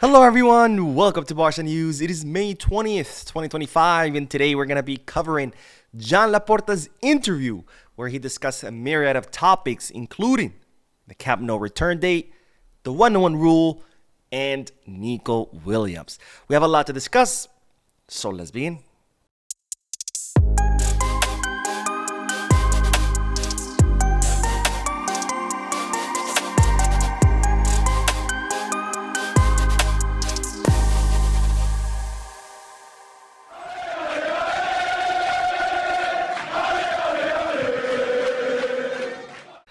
Hello everyone, welcome to Barca News. It is May 20th, 2025, and today we're going to be covering Joan Laporta's interview where he discussed a myriad of topics including the Camp Nou return date, the one-to-one rule, and Nico Williams. We have a lot to discuss, so let's begin.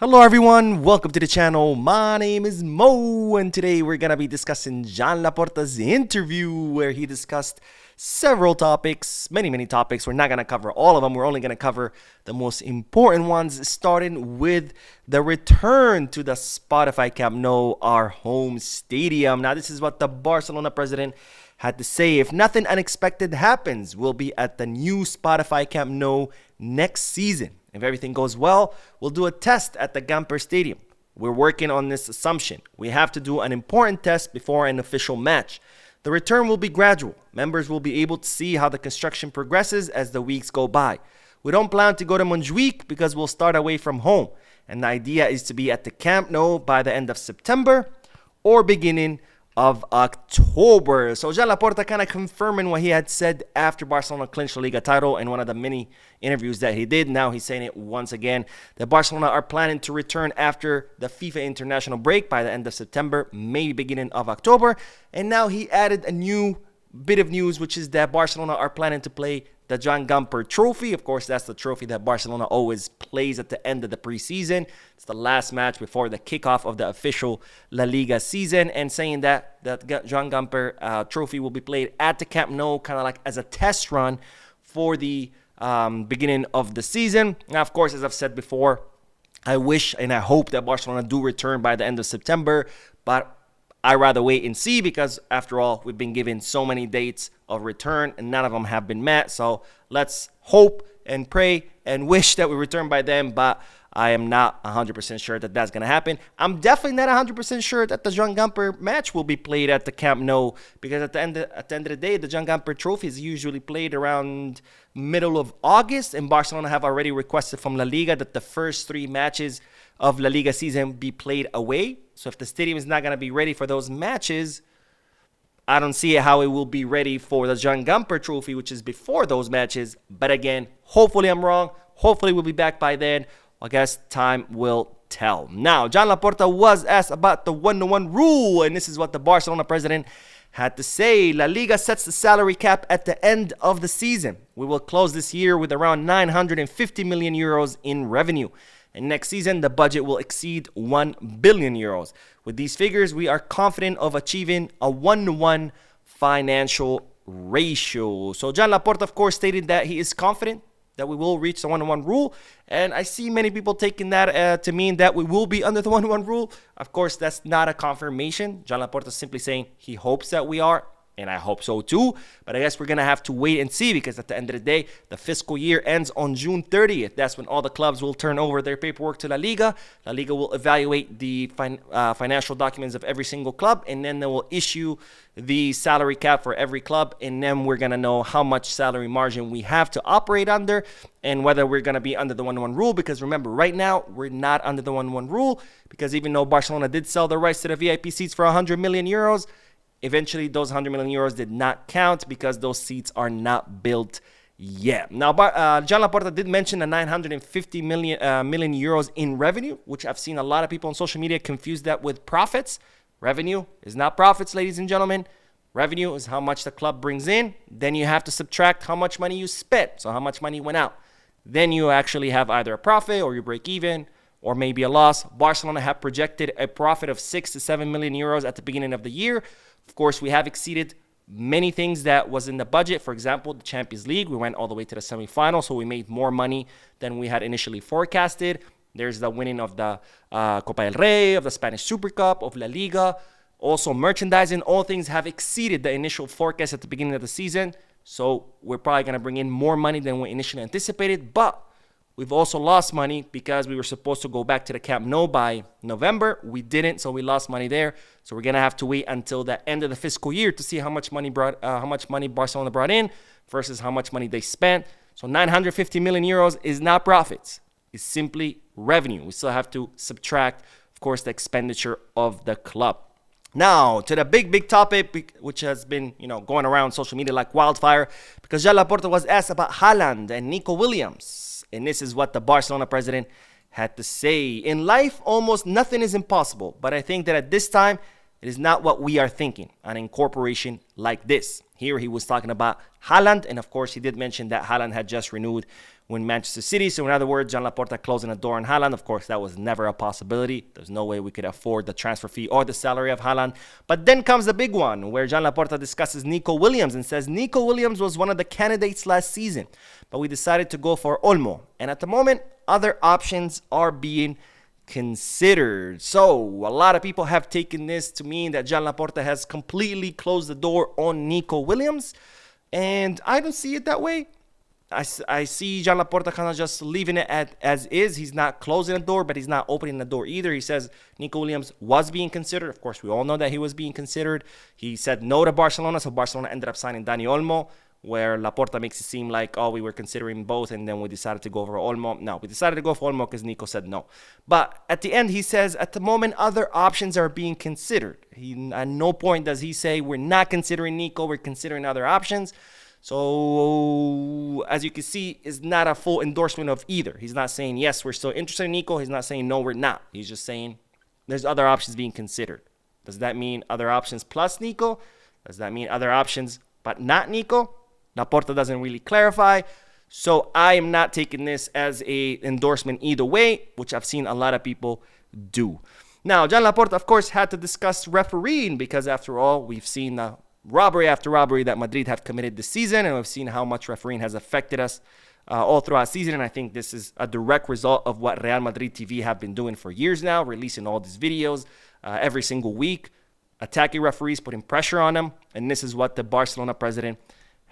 Hello everyone, welcome to the channel. My name is Mo, and today we're gonna be discussing Joan Laporta's interview where he discussed several topics, many topics. We're not gonna cover all of them. We're only gonna cover the most important ones, starting with the return to the Spotify Camp Nou, our home stadium. Now, this is what the Barcelona president had to say. If nothing unexpected happens, we'll be at the new Spotify Camp Nou next season. If everything goes well, we'll do a test at the Gumper Stadium. We're working on this assumption. We have to do an important test before an official match. The return will be gradual. Members will be able to see how the construction progresses as the weeks go by. We don't plan to go to Montjuic because we'll start away from home. And the idea is to be at the Camp Nou by the end of September or beginning of October. So Joan Laporta kind of confirming what he had said after Barcelona clinched the Liga title in one of the many interviews that he did. Now he's saying it once again, that Barcelona are planning to return after the FIFA international break by the end of September, maybe beginning of October. And now he added a new bit of news, which is that Barcelona are planning to play the Joan Gumper trophy. Of course, that's the trophy that Barcelona always plays at the end of the preseason. It's the last match before the kickoff of the official La Liga season, and saying that the Joan Gumper trophy will be played at the Camp Nou, kind of like as a test run for the beginning of the season. Now, of course, as I've said before, I wish and I hope that Barcelona do return by the end of September, but I'd rather wait and see because, after all, we've been given so many dates of return and none of them have been met. So let's hope and pray and wish that we return by then, but I am not 100% sure that that's going to happen. I'm definitely not 100% sure that the Joan Gumper match will be played at the Camp Nou because at the end of the day, the Joan Gumper trophy is usually played around middle of August, and Barcelona have already requested from La Liga that the first 3 matches of La Liga season be played away. So if the stadium is not going to be ready for those matches, I don't see how it will be ready for the Joan Gumper trophy, which is before those matches. But again, hopefully I'm wrong. Hopefully we'll be back by then. I guess time will tell. Now, Joan Laporta was asked about the one-to-one rule, and this is what the Barcelona president had to say. La Liga sets the salary cap at the end of the season. We will close this year with around 950 million euros in revenue. And next season, the budget will exceed 1 billion euros. With these figures, we are confident of achieving a 1-to-1 financial ratio. So Joan Laporta, of course, stated that he is confident that we will reach the one-to-one rule. And I see many people taking that to mean that we will be under the one-to-one rule. Of course, that's not a confirmation. Joan Laporta is simply saying he hopes that we are. And I hope so too. But I guess we're going to have to wait and see because at the end of the day, the fiscal year ends on June 30th. That's when all the clubs will turn over their paperwork to La Liga. La Liga will evaluate the financial documents of every single club, and then they will issue the salary cap for every club. And then we're going to know how much salary margin we have to operate under and whether we're going to be under the one-to-one rule. Because remember, right now, we're not under the one-to-one rule because even though Barcelona did sell the rights to the VIP seats for 100 million euros, eventually, those 100 million euros did not count because those seats are not built yet. Now, Joan Laporta did mention the 950 million euros in revenue, which I've seen a lot of people on social media confuse that with profits. Revenue is not profits, ladies and gentlemen. Revenue is how much the club brings in. Then you have to subtract how much money you spent, so how much money went out. Then you actually have either a profit or you break even or maybe a loss. Barcelona have projected a profit of 6 to 7 million euros at the beginning of the year. Of course, we have exceeded many things that was in the budget. For example, the Champions League, we went all the way to the semifinals, so we made more money than we had initially forecasted. There's the winning of the Copa del Rey, of the Spanish Super Cup, of La Liga. Also, merchandising, all things have exceeded the initial forecast at the beginning of the season. So we're probably going to bring in more money than we initially anticipated. But We've also lost money because we were supposed to go back to the Camp Nou by November. We didn't, so we lost money there. So we're gonna have to wait until the end of the fiscal year to see how much money Barcelona brought in versus how much money they spent. So 950 million euros is not profits. It's simply revenue. We still have to subtract, of course, the expenditure of the club. Now, to the big topic, which has been, going around social media like wildfire, because Joan Laporta was asked about Haaland and Nico Williams. And this is what the Barcelona president had to say. In life, almost nothing is impossible. But I think that at this time, it is not what we are thinking, an incorporation like this. Here he was talking about Haaland, and of course he did mention that Haaland had just renewed with Manchester City. So in other words, Joan Laporta closing the door on Haaland. Of course, that was never a possibility. There's no way we could afford the transfer fee or the salary of Haaland. But then comes the big one, where Joan Laporta discusses Nico Williams and says Nico Williams was one of the candidates last season, but we decided to go for Olmo. And at the moment, other options are being considered. So a lot of people have taken this to mean that Joan Laporta has completely closed the door on Nico Williams, and I don't see it that way. I see Joan Laporta kind of just leaving it as is. He's not closing the door, but he's not opening the door either. He says Nico Williams was being considered. Of course, we all know that he was being considered. He said no to Barcelona, so Barcelona ended up signing Dani Olmo, where Laporta makes it seem like, we were considering both, and then we decided to go for Olmo. No, we decided to go for Olmo because Nico said no. But at the end, he says, at the moment, other options are being considered. At no point does he say, we're not considering Nico, we're considering other options. So, as you can see, it's not a full endorsement of either. He's not saying, yes, we're still interested in Nico. He's not saying, no, we're not. He's just saying, there's other options being considered. Does that mean other options plus Nico? Does that mean other options but not Nico? Laporta doesn't really clarify. So I am not taking this as a endorsement either way, which I've seen a lot of people do. Now, Joan Laporta, of course, had to discuss refereeing because, after all, we've seen robbery after robbery that Madrid have committed this season, and we've seen how much refereeing has affected us all throughout the season. And I think this is a direct result of what Real Madrid TV have been doing for years now, releasing all these videos every single week, attacking referees, putting pressure on them. And this is what the Barcelona president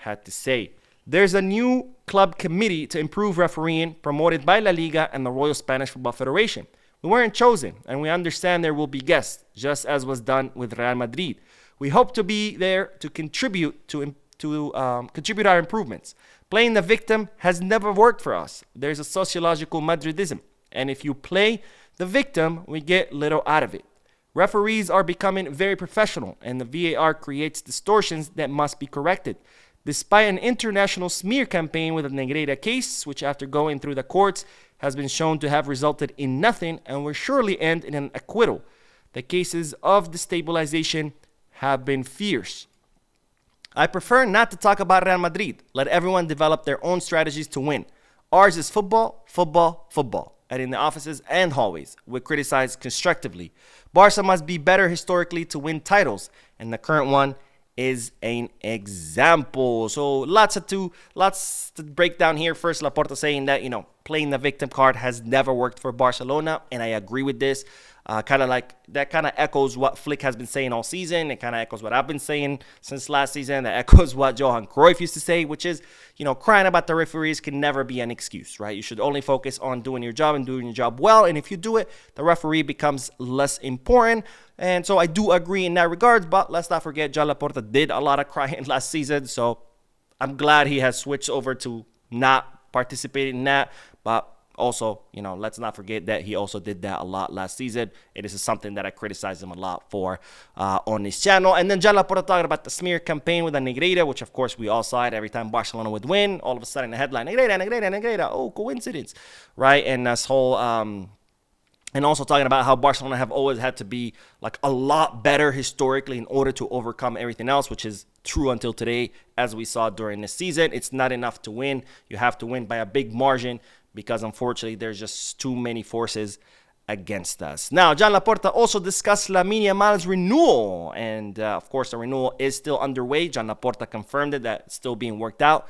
had to say. There's a new club committee to improve refereeing promoted by La Liga and the Royal Spanish Football Federation. We weren't chosen, and we understand there will be guests, just as was done with Real Madrid. We hope to be there to contribute contribute our improvements. Playing the victim has never worked for us. There's a sociological Madridism, and if you play the victim, we get little out of it. Referees are becoming very professional, and the VAR creates distortions that must be corrected. Despite an international smear campaign with the Negreira case, which after going through the courts has been shown to have resulted in nothing and will surely end in an acquittal, the cases of destabilization have been fierce. I prefer not to talk about Real Madrid. Let everyone develop their own strategies to win. Ours is football, football, football. And in the offices and hallways, we criticize constructively. Barca must be better historically to win titles, and the current one is an example. So lots to break down here. First, Laporta saying that, playing the victim card has never worked for Barcelona, and I agree with this. Kind of echoes what Flick has been saying all season. It kind of echoes what I've been saying since last season. That echoes what Johan Cruyff used to say, which is, crying about the referees can never be an excuse, right? You should only focus on doing your job and doing your job well. And if you do it, the referee becomes less important. And so I do agree in that regard. But let's not forget, Joan Laporta did a lot of crying last season. So I'm glad he has switched over to not participating in that. But also, let's not forget that he also did that a lot last season. It is something that I criticize him a lot for on this channel. And then Joan Laporta talking about the smear campaign with the Negreira, which of course we all saw it every time Barcelona would win. All of a sudden the headline, Negreira. Oh, coincidence, right? And this whole and also talking about how Barcelona have always had to be like a lot better historically in order to overcome everything else, which is true until today, as we saw during this season. It's not enough to win. You have to win by a big margin, because unfortunately there's just too many forces against us. Now, Joan Laporta also discussed Lamine Yamal's renewal, and of course the renewal is still underway. Joan Laporta confirmed it, that it's still being worked out.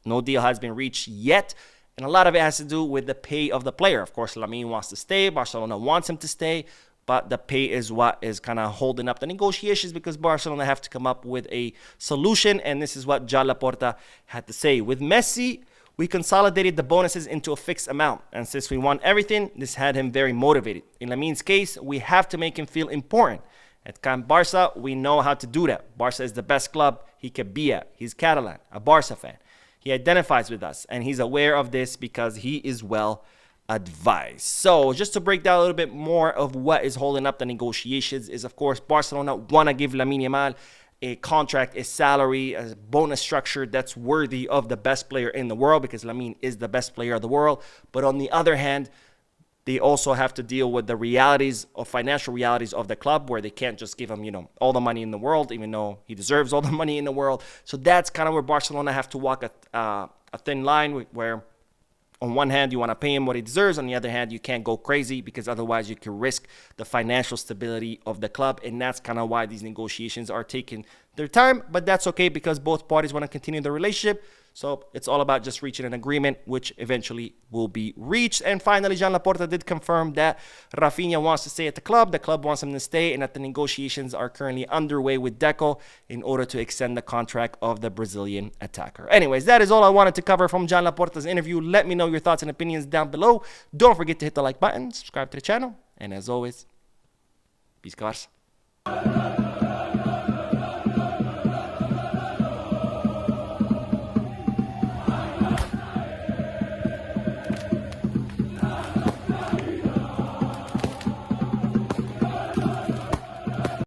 No deal has been reached yet, and a lot of it has to do with the pay of the player. Of course, Lamine wants to stay, Barcelona wants him to stay, but the pay is what is kind of holding up the negotiations, because Barcelona have to come up with a solution, and this is what Joan Laporta had to say. With Messi, We consolidated the bonuses into a fixed amount, and since we won everything, this had him very motivated. In Lamine's case, we have to make him feel important. At Camp Barca, we know how to do that. Barca is the best club he could be at. He's Catalan, a Barca fan. He identifies with us, and he's aware of this because he is well advised. So just to break down a little bit more of what is holding up the negotiations is, of course, Barcelona want to give Lamine Yamal a contract, a salary, a bonus structure that's worthy of the best player in the world, because Lamine is the best player of the world. But on the other hand, they also have to deal with the realities of financial realities of the club, where they can't just give him, all the money in the world, even though he deserves all the money in the world. So that's kind of where Barcelona have to walk a thin line, where on one hand, you want to pay him what he deserves. On the other hand, you can't go crazy, because otherwise you could risk the financial stability of the club. And that's kind of why these negotiations are taking their time. But that's okay, because both parties want to continue the relationship. So it's all about just reaching an agreement, which eventually will be reached. And finally, Joan Laporta did confirm that Rafinha wants to stay at the club. The club wants him to stay, and that the negotiations are currently underway with Deco in order to extend the contract of the Brazilian attacker. Anyways, that is all I wanted to cover from Joan Laporta's interview. Let me know your thoughts and opinions down below. Don't forget to hit the like button, subscribe to the channel, and as always, peace, guys.